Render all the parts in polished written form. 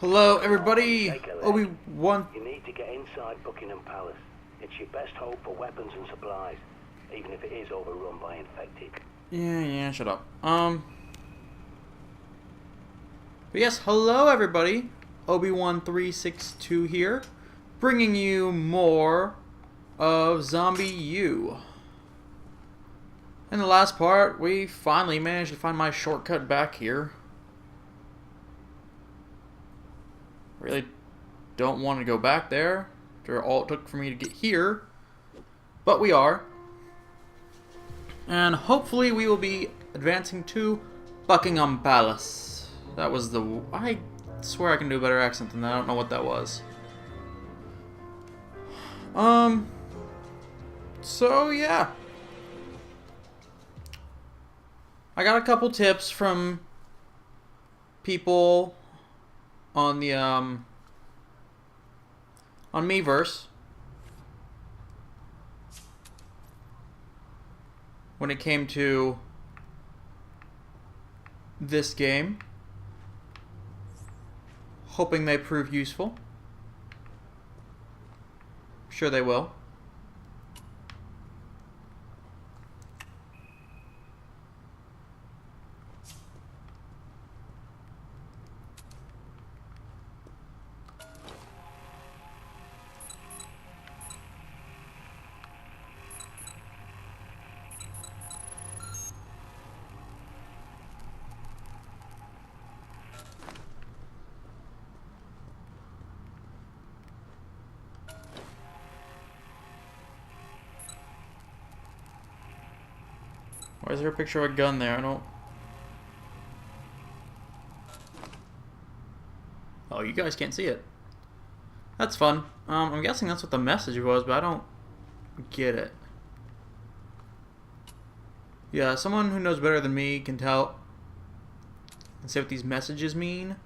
Hello, everybody. Take a leg. Obi-Wan. You need to get inside Buckingham Palace. It's your best hope for weapons and supplies, even if it is overrun by infected. Yeah, shut up. But yes, hello, everybody. Obi-Wan 362 here, bringing you more of ZombiU. In the last part, we finally managed to find my shortcut back here. Really don't want to go back there after all it took for me to get here, but we are. And hopefully we will be advancing to Buckingham Palace. That was the... I swear I can do a better accent than that. I don't know what that was. So yeah. I got a couple tips from people on the on Miiverse when it came to this game. Hoping they prove useful. Sure they will. Why is there a picture of a gun there? I don't... Oh, you guys can't see it. That's fun. I'm guessing that's what the message was, but I don't get it. Yeah, someone who knows better than me can tell and say what these messages mean.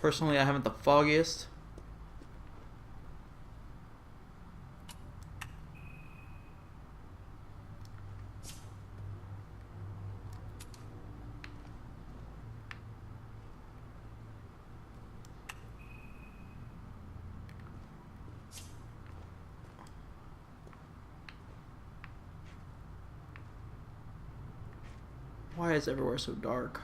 Personally, I haven't the foggiest. Why is everywhere so dark?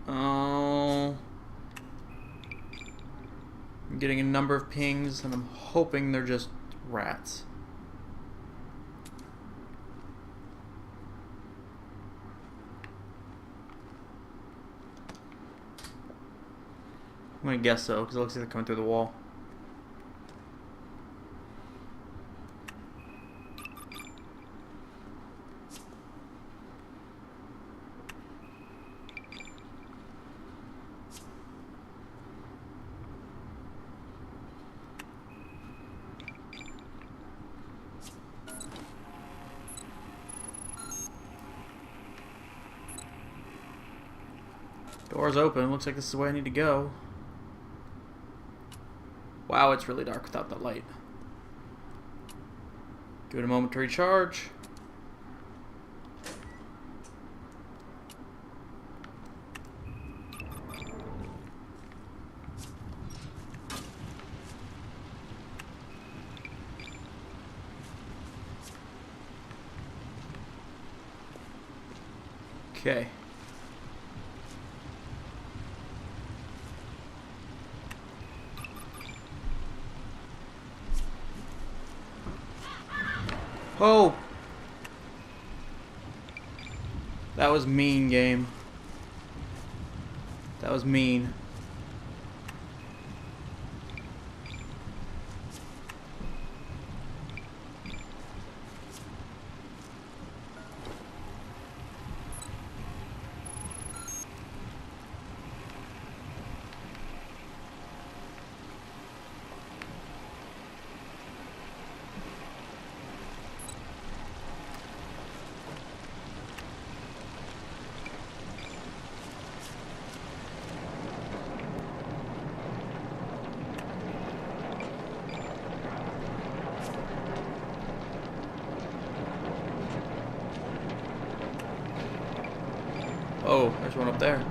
Oh, I'm getting a number of pings, and I'm hoping they're just rats. I'm gonna guess so, because it looks like they're coming through the wall. Door's open. Looks like this is the way I need to go. Wow, it's really dark without that light. Give it a moment to recharge. Okay. Oh! That was mean, game. That was mean. There's one up there.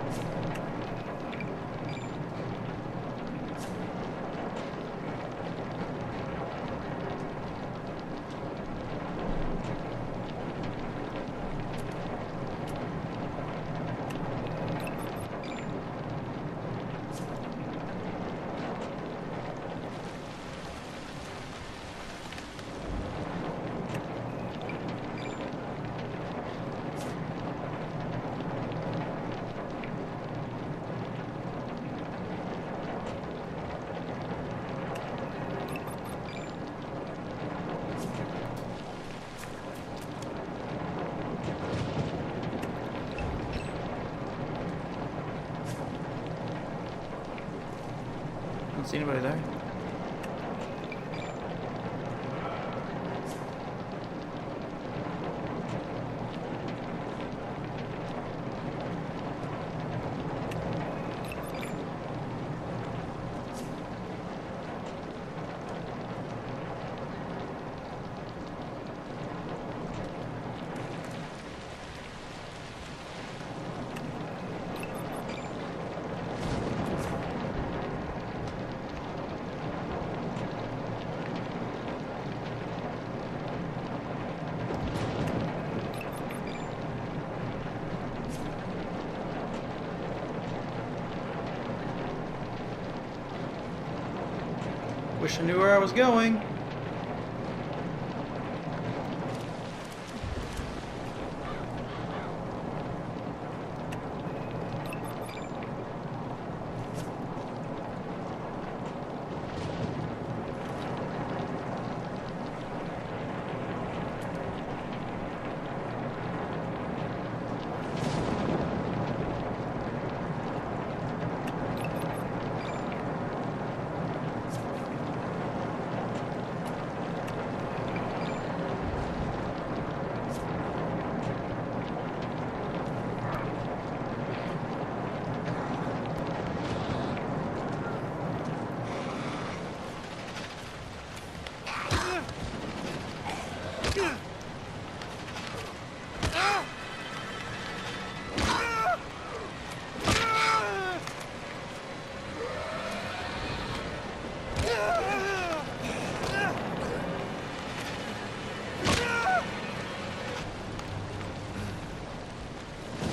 Don't see anybody there. Wish I knew where I was going.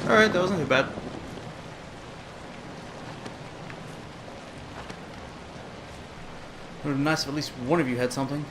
Alright, that wasn't too bad. It would have been nice if at least one of you had something.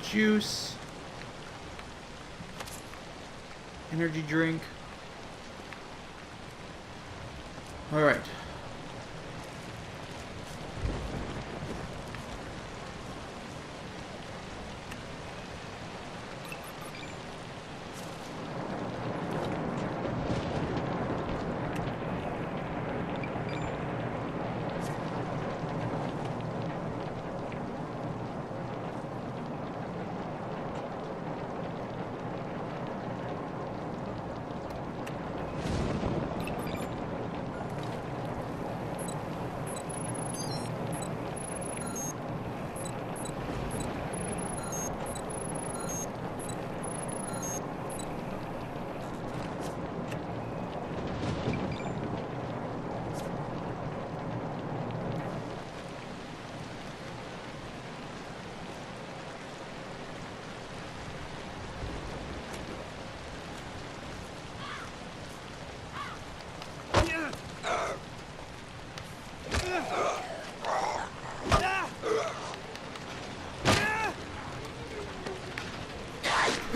Juice, energy drink. All right.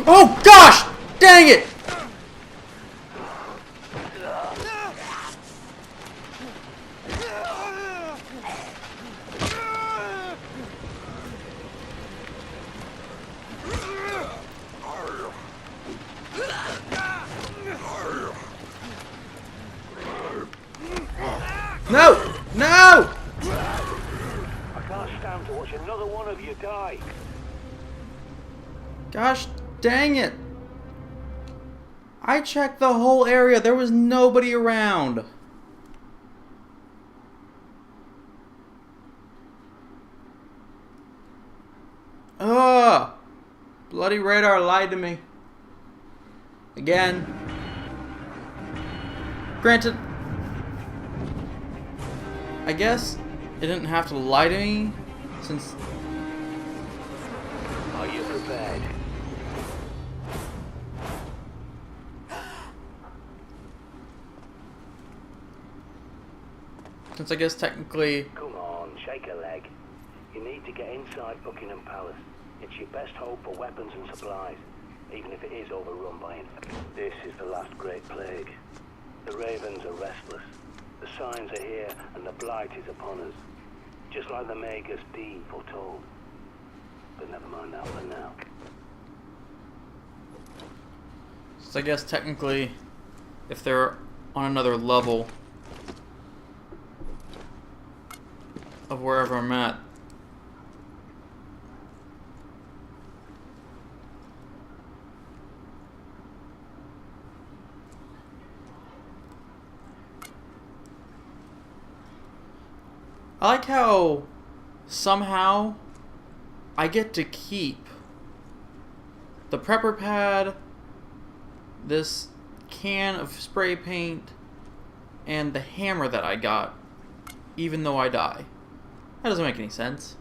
Oh gosh! Dang it! to die. Gosh dang it. I checked the whole area. There was nobody around. Ugh. Bloody radar lied to me. Again. Granted, I guess it didn't have to lie to me, since... Are you prepared? Since I guess technically... Come on, shake a leg. You need to get inside Buckingham Palace. It's your best hope for weapons and supplies, even if it is overrun by infected. This is the last great plague. The ravens are restless. The signs are here, and the blight is upon us. Just like the Magus D foretold. But never mind that for now. So I guess technically, if they're on another level of wherever I'm at, I like how somehow I get to keep the prepper pad, this can of spray paint, and the hammer that I got, even though I die. That doesn't make any sense.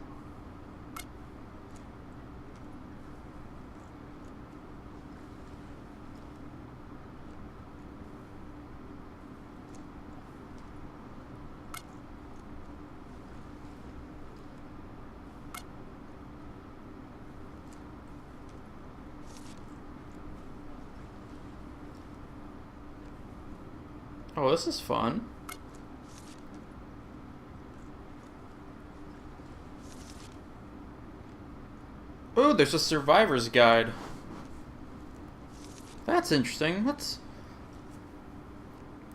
Oh, this is fun. Oh, there's a survivor's guide. That's interesting.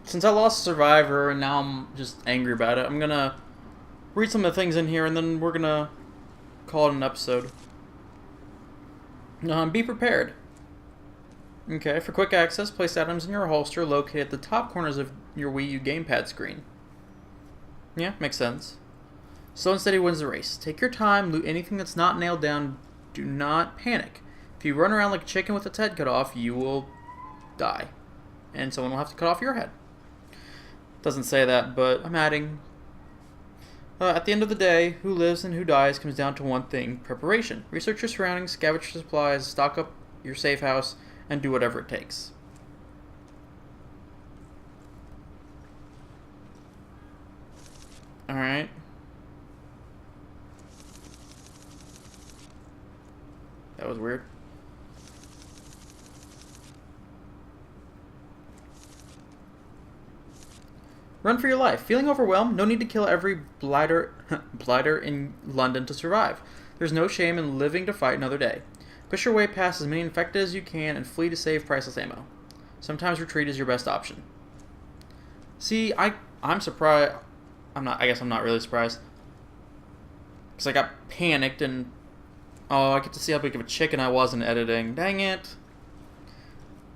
Since I lost a survivor and now I'm just angry about it, I'm gonna read some of the things in here and then we're gonna call it an episode. Be prepared. Okay, for quick access, place items in your holster located at the top corners of your Wii U gamepad screen. Yeah, makes sense. Slow and steady wins the race. Take your time, loot anything that's not nailed down. Do not panic. If you run around like a chicken with its head cut off, you will die. And someone will have to cut off your head. Doesn't say that, but I'm adding. At the end of the day, who lives and who dies comes down to one thing: preparation. Research your surroundings, scavenge for supplies, stock up your safe house, and do whatever it takes. Alright. That was weird. Run for your life. Feeling overwhelmed? No need to kill every blighter in London to survive. There's no shame in living to fight another day. Push your way past as many infected as you can and flee to save priceless ammo. Sometimes retreat is your best option. See, I'm surprised. I guess I'm not really surprised. Because I got panicked and... Oh, I get to see how big of a chicken I was in editing. Dang it.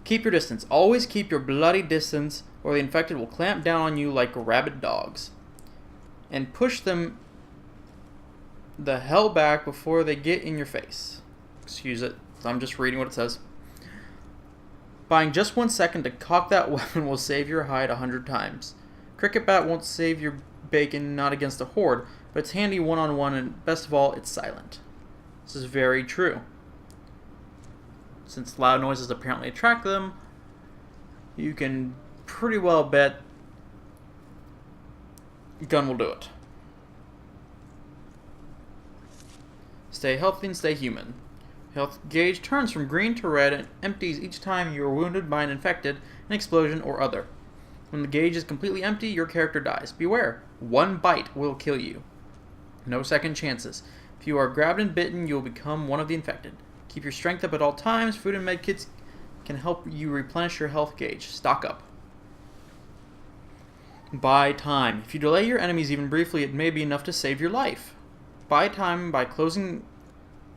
Keep your distance. Always keep your bloody distance, or the infected will clamp down on you like rabid dogs. And push them the hell back before they get in your face. Excuse it. I'm just reading what it says. Buying just 1 second to cock that weapon will save your hide 100 times. Cricket bat won't save your bacon, not against a horde, but it's handy one-on-one, and best of all, it's silent. This is very true. Since loud noises apparently attract them, you can pretty well bet gun will do it. Stay healthy and stay human. Health gauge turns from green to red and empties each time you are wounded by an infected, an explosion, or other. When the gauge is completely empty, your character dies. Beware, one bite will kill you. No second chances. If you are grabbed and bitten, you will become one of the infected. Keep your strength up at all times. Food and medkits can help you replenish your health gauge. Stock up. Buy time. If you delay your enemies even briefly, it may be enough to save your life. Buy time by closing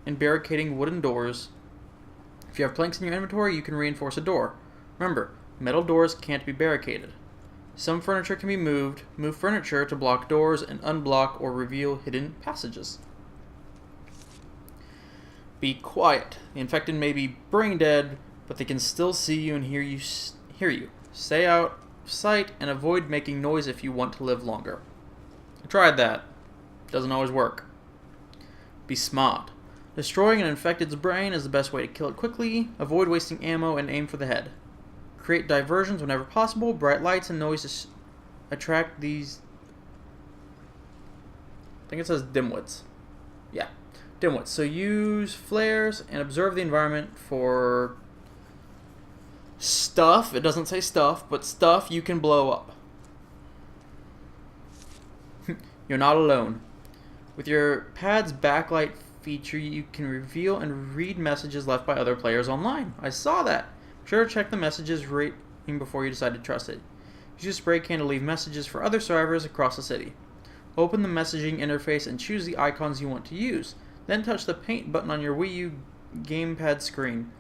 and barricading wooden doors. If you have planks in your inventory, you can reinforce a door. Remember, metal doors can't be barricaded. Some furniture can be moved. Move furniture to block doors and unblock or reveal hidden passages. Be quiet. The infected may be brain dead, but they can still see you and hear you. Stay out of sight and avoid making noise if you want to live longer. I tried that. Doesn't always work. Be smart. Destroying an infected's brain is the best way to kill it quickly. Avoid wasting ammo and aim for the head. Create diversions whenever possible. Bright lights and noises attract these... I think it says dimwits. Yeah, dimwits. So use flares and observe the environment for stuff. It doesn't say stuff, but stuff you can blow up. You're not alone. With your pad's backlight feature, you can reveal and read messages left by other players online. I saw that. Be sure to check the messages rating before you decide to trust it. Use your spray can to leave messages for other survivors across the city. Open the messaging interface and choose the icons you want to use. Then touch the paint button on your Wii U gamepad screen.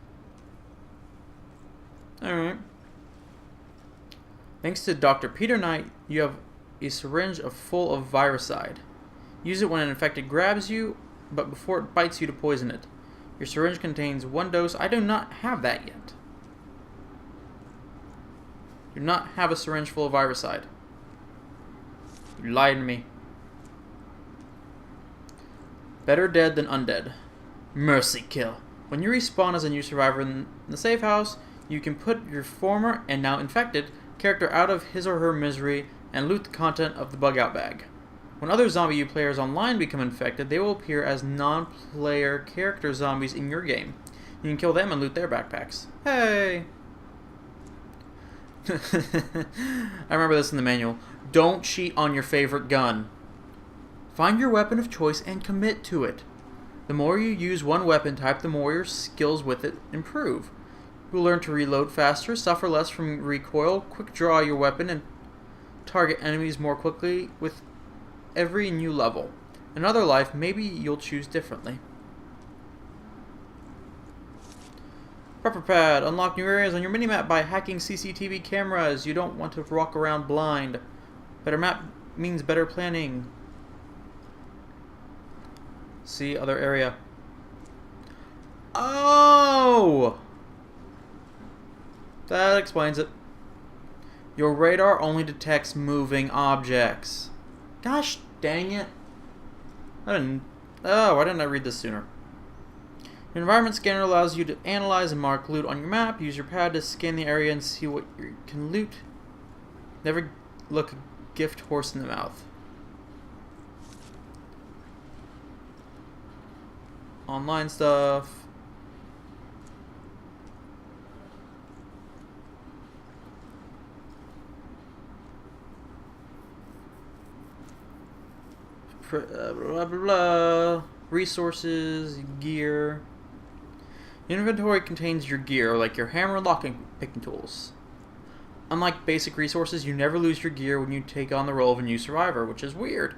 Alright. Thanks to Dr. Peter Knight, you have a syringe full of viricide. Use it when an infected grabs you, but before it bites you to poison it. Your syringe contains 1 dose. I do not have that yet. Do not have a syringe full of viricide. You lied to me. Better dead than undead. Mercy kill. When you respawn as a new survivor in the safe house, you can put your former and now infected character out of his or her misery and loot the content of the bug out bag. When other ZombiU players online become infected, they will appear as non-player character zombies in your game. You can kill them and loot their backpacks. Hey! I remember this in the manual. Don't cheat on your favorite gun. Find your weapon of choice and commit to it. The more you use one weapon type, the more your skills with it improve. You will learn to reload faster, suffer less from recoil, quick draw your weapon, and target enemies more quickly with every new level. In another life, maybe you'll choose differently. Prepper pad. Unlock new areas on your minimap by hacking CCTV cameras. You don't want to walk around blind. Better map means better planning. See other area. Oh! That explains it. Your radar only detects moving objects. Gosh dang it. Why didn't I read this sooner? Your environment scanner allows you to analyze and mark loot on your map. Use your pad to scan the area and see what you can loot. Never look a gift horse in the mouth. Online stuff. Blah blah blah. Resources, gear. Your inventory contains your gear, like your hammer and locking picking tools. Unlike basic resources, you never lose your gear when you take on the role of a new survivor, which is weird.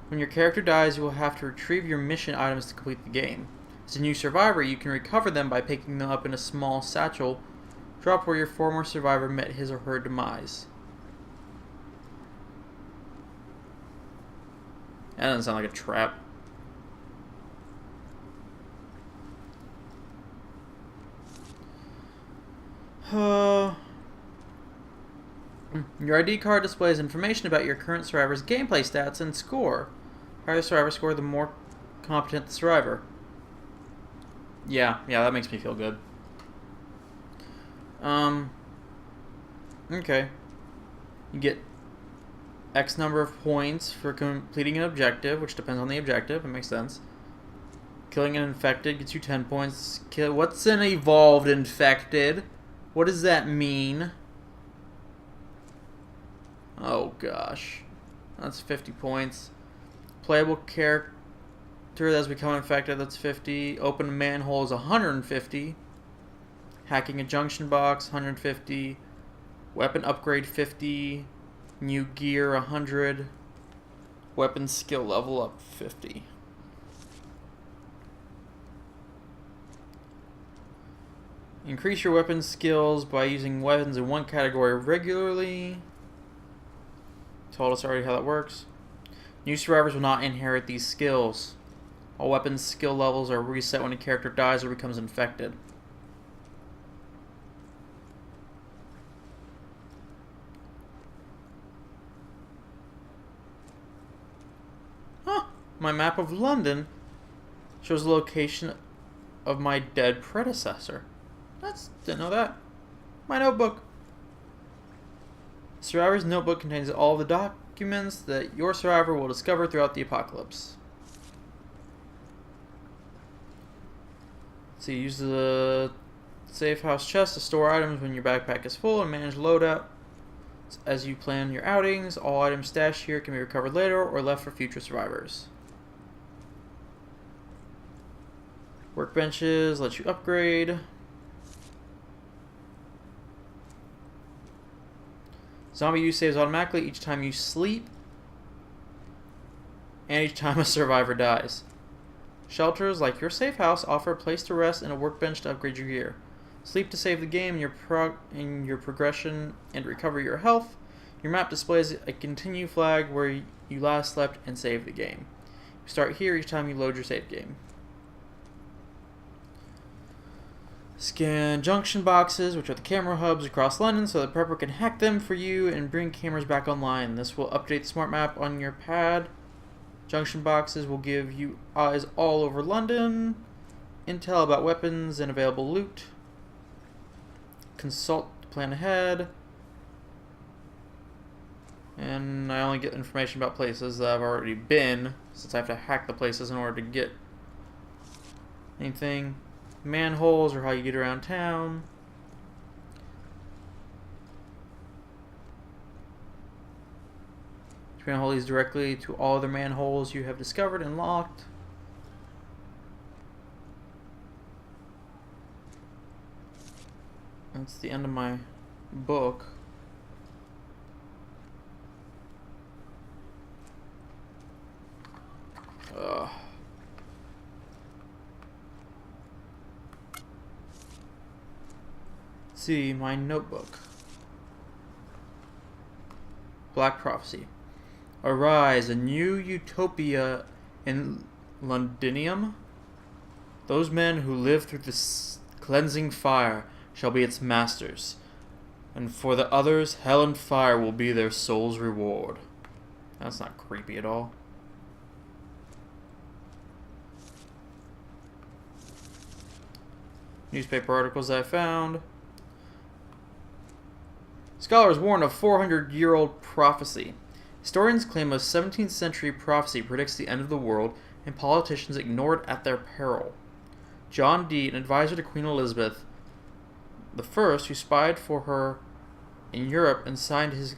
When your character dies, you will have to retrieve your mission items to complete the game. As a new survivor, you can recover them by picking them up in a small satchel drop where your former survivor met his or her demise. That doesn't sound like a trap. Your ID card displays information about your current survivor's gameplay stats and score. The higher the survivor score, the more competent the survivor. Yeah, that makes me feel good. Okay. You get X number of points for completing an objective, which depends on the objective. It makes sense. Killing an infected gets you 10 points. What's an evolved infected? What does that mean? Oh gosh. That's 50 points. Playable character that's become infected, that's 50. Open a manhole is 150. Hacking a junction box, 150. Weapon upgrade, 50. New gear, 100. Weapon skill level up, 50. Increase your weapon skills by using weapons in one category regularly. Told us already how that works. New survivors will not inherit these skills. All weapons skill levels are reset when a character dies or becomes infected. Huh. My map of London shows the location of my dead predecessor. Didn't know that. My notebook. Survivor's notebook contains all the documents that your survivor will discover throughout the apocalypse. So you use the safe house chest to store items when your backpack is full and manage loadout as you plan your outings. All items stashed here can be recovered later or left for future survivors. Workbenches let you upgrade. ZombiU saves automatically each time you sleep and each time a survivor dies. Shelters like your safe house offer a place to rest and a workbench to upgrade your gear. Sleep to save the game in your progression and recover your health. Your map displays a continue flag where you last slept and saved the game. You start here each time you load your save game. Scan junction boxes, which are the camera hubs across London, so the prepper can hack them for you and bring cameras back online. This will update the smart map on your pad. Junction boxes will give you eyes all over London, intel about weapons and available loot. Consult to plan ahead. And I only get information about places that I've already been, since I have to hack the places in order to get anything. Manholes or how you get around town. Manhole leads directly to all other manholes you have discovered and locked. That's the end of my book. See my notebook. Black Prophecy. Arise, a new utopia in Londinium. Those men who live through this cleansing fire shall be its masters, and for the others, hell and fire will be their soul's reward. That's not creepy at all. Newspaper articles I found. Scholars warn of 400-year-old prophecy. Historians claim a 17th century prophecy predicts the end of the world, and politicians ignore it at their peril. John Dee, an advisor to Queen Elizabeth I, who spied for her in Europe and signed his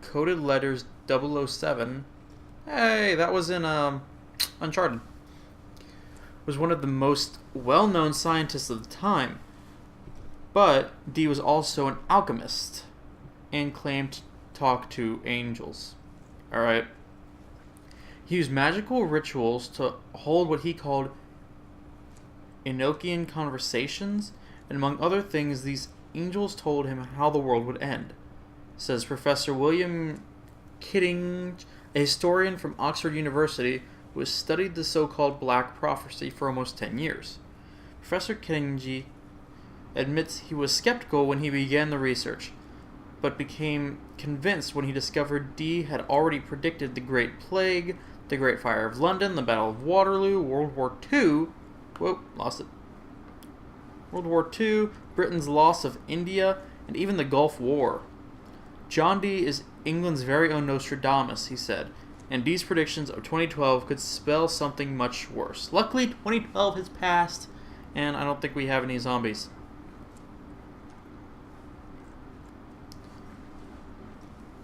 coded letters 007. Hey, that was in Uncharted. Was one of the most well-known scientists of the time. But Dee was also an alchemist and claimed to talk to angels. Alright. He used magical rituals to hold what he called Enochian conversations, and among other things, these angels told him how the world would end. Says Professor William Kitting, a historian from Oxford University who has studied the so-called Black Prophecy for almost 10 years. Professor Kitting admits he was skeptical when he began the research, but became convinced when he discovered Dee had already predicted the Great Plague, the Great Fire of London, the Battle of Waterloo, World War II, World War II, Britain's loss of India, and even the Gulf War. John Dee is England's very own Nostradamus, he said, and Dee's predictions of 2012 could spell something much worse. Luckily, 2012 has passed, and I don't think we have any zombies.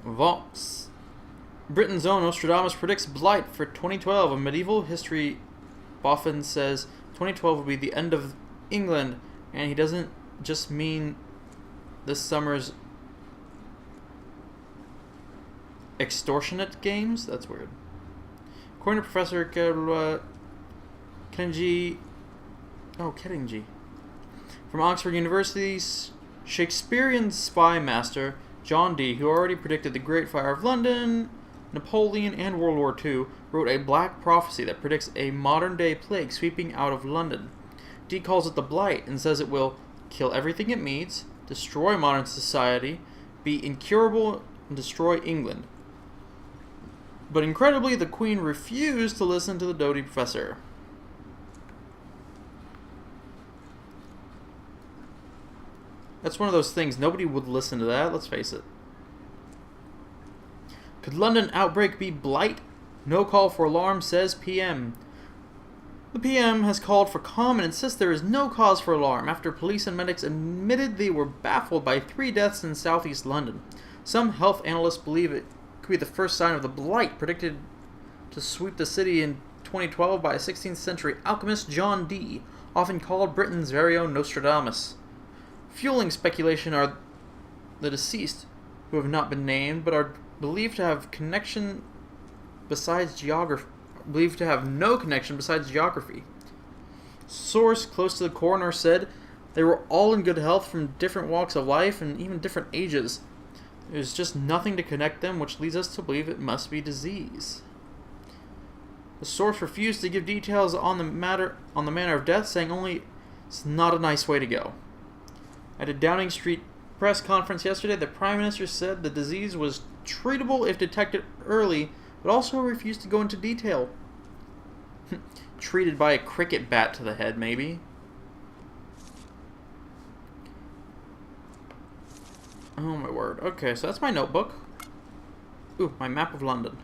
Vox. Britain's own Nostradamus predicts blight for 2012. A medieval history boffin says 2012 will be the end of England, and he doesn't just mean this summer's extortionate games? That's weird. According to Professor Kettingji, From Oxford University's Shakespearean spy master, John Dee, who already predicted the Great Fire of London, Napoleon, and World War II, wrote a black prophecy that predicts a modern-day plague sweeping out of London. Dee calls it the Blight and says it will kill everything it meets, destroy modern society, be incurable, and destroy England. But incredibly, the Queen refused to listen to the doty professor. That's one of those things, nobody would listen to that, let's face it. Could London outbreak be blight? No call for alarm, says PM. The PM has called for calm and insists there is no cause for alarm after police and medics admitted they were baffled by 3 deaths in southeast London. Some health analysts believe it could be the first sign of the blight predicted to sweep the city in 2012 by 16th century alchemist John Dee, often called Britain's very own Nostradamus. Fueling speculation are the deceased, who have not been named but are believed to have connection besides geography. Believed to have no connection besides geography. Source close to the coroner said they were all in good health from different walks of life and even different ages. There's just nothing to connect them, which leads us to believe it must be disease. The source refused to give details on the manner of death, saying only it's not a nice way to go. At a Downing Street press conference yesterday, the Prime Minister said the disease was treatable if detected early, but also refused to go into detail. Treated by a cricket bat to the head, maybe. Oh my word. Okay, so that's my notebook. Ooh, my map of London.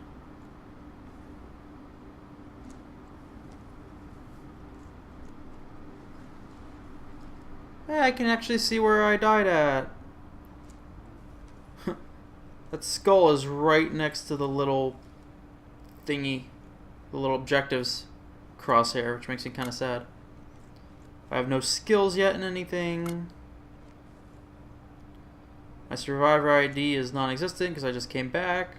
Hey, I can actually see where I died at. That skull is right next to the little thingy, the little objectives crosshair, which makes me kind of sad. I have no skills yet in anything. My survivor ID is non-existent because I just came back.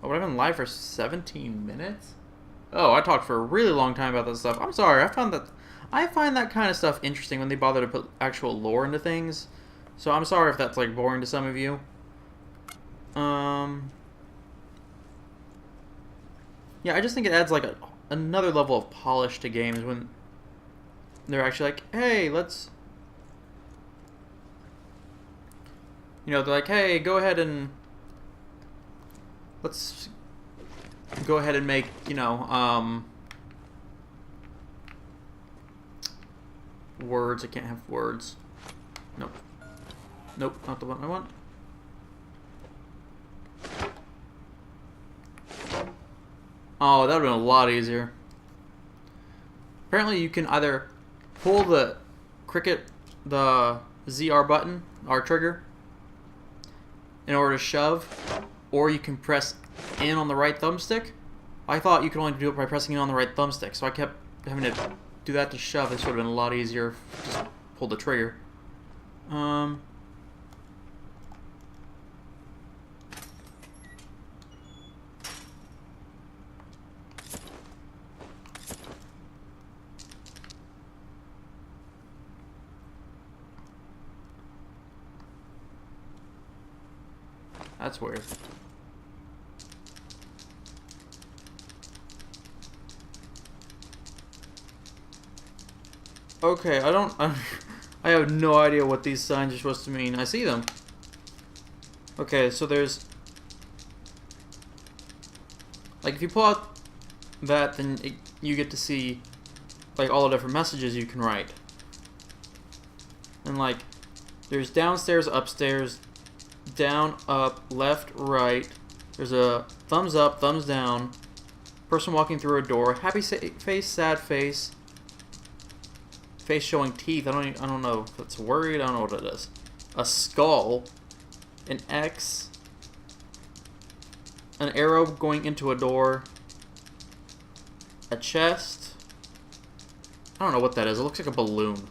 Oh, but I've been live for 17 minutes? Oh, I talked for a really long time about this stuff. I'm sorry, I find that kind of stuff interesting when they bother to put actual lore into things. So I'm sorry if that's like boring to some of you. Yeah, I just think it adds like another level of polish to games when they're actually like, hey, let's... You know, they're like, hey, go ahead and... Let's go ahead and make, you know, words. I can't have words. Nope. Nope, not the one I want. Oh, that would have been a lot easier. Apparently you can either pull the the ZR button, R trigger, in order to shove, or you can press in on the right thumbstick. I thought you could only do it by pressing in on the right thumbstick, so I kept having to do that to shove. This would have been a lot easier if just pull the trigger. That's weird. Okay, I have no idea what these signs are supposed to mean. I see them. Okay, so there's... Like, if you pull out that, then you get to see, like, all the different messages you can write. And, like, there's downstairs, upstairs, down, up, left, right. There's a thumbs up, thumbs down. Person walking through a door. Happy face, sad face. Face showing teeth. I don't know if it's worried. I don't know what it is. A skull. An X. An arrow going into a door. A chest. I don't know what that is. It looks like a balloon.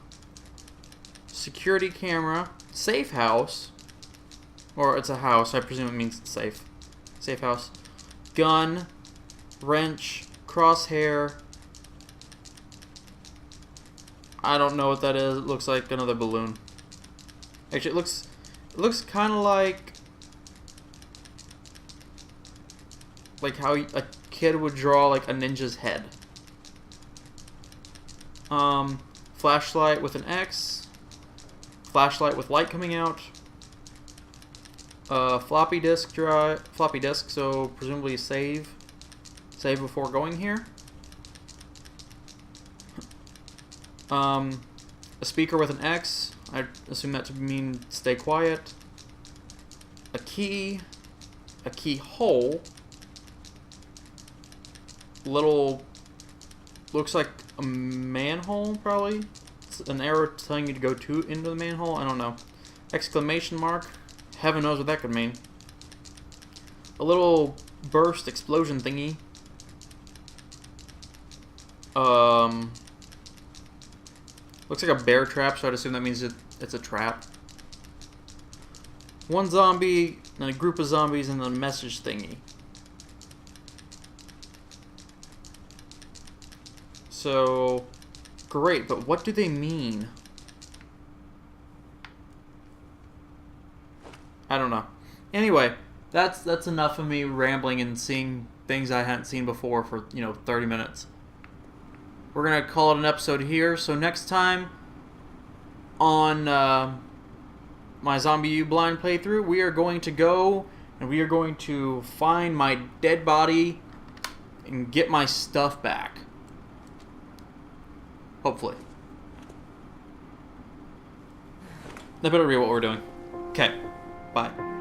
Security camera. Safe house. Or it's a house. I presume it means safe. Safe house. Gun. Wrench. Crosshair. I don't know what that is. It looks like another balloon. Actually, it looks kind of like how a kid would draw like a ninja's head. Flashlight with an X. Flashlight with light coming out. Floppy disk, so presumably save before going here. A speaker with an X, I assume that to mean stay quiet. A keyhole, looks like a manhole probably. It's an arrow telling you to go into the manhole. I don't know. Exclamation mark. Heaven knows what that could mean. A little burst explosion thingy. Looks like a bear trap, so I'd assume that means it's a trap. One zombie, then a group of zombies, and then a message thingy. So, great, but what do they mean? I don't know. Anyway, that's enough of me rambling and seeing things I hadn't seen before for, 30 minutes. We're going to call it an episode here. So next time on my ZombiU blind playthrough, we are going to go and we are going to find my dead body and get my stuff back. Hopefully. That better be what we're doing. Okay. Bye.